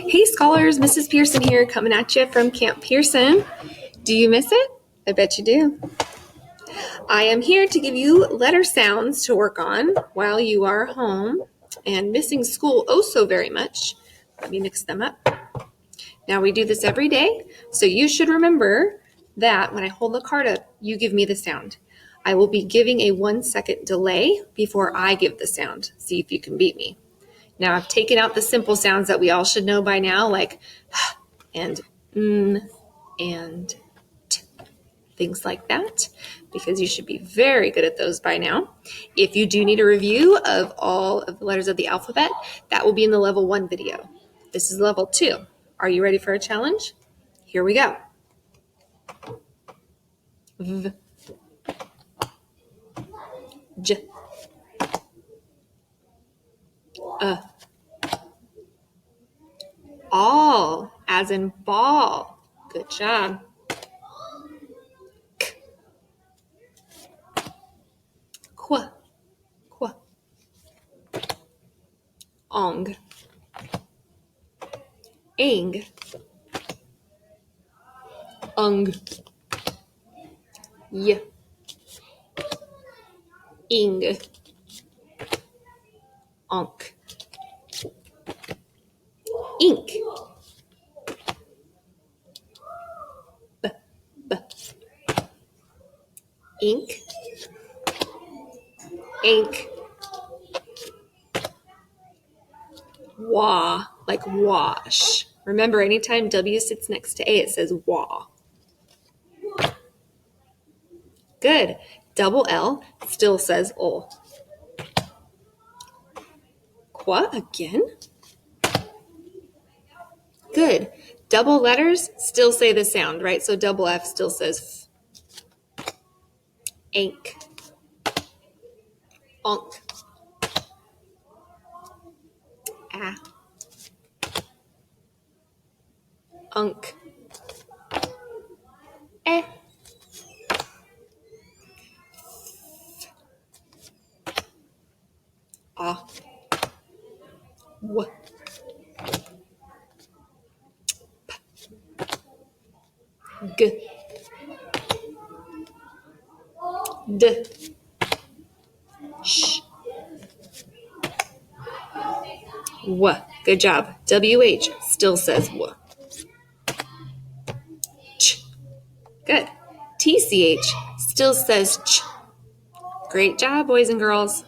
Hey scholars, Mrs. Pearson here coming at you from Camp Pearson. Do you miss it? I bet you do. I am here to give you letter sounds to work on while you are home and missing school oh so very much. Let me mix them up. Now we do this every day, so you should remember that when I hold the card up, you give me the sound. I will be giving a 1-second delay before I give the sound. See if you can beat me. Now I've taken out the simple sounds that we all should know by now, like and and t, things like that, because you should be very good at those by now. If you do need a review of all of the letters of the alphabet, that will be in the level 1 video. This is level 2. Are you ready for a challenge? Here we go. V, J, all, as in ball. Good job. K, qu, qu, ong, ing, ung, y, ing, onk, ink, b, b, ink, ink, wa, like wash. Remember, anytime W sits next to A, it says wa. Good. Double L still says ol. Qua again? Good. Double letters still say the sound, right? So double F still says f. Ank. Onk. Ah. Unk. Eh. Ah. W. G. D. Sh. W. Good job. WH still says W. Ch. Good. TCH still says ch. Great job, boys and girls.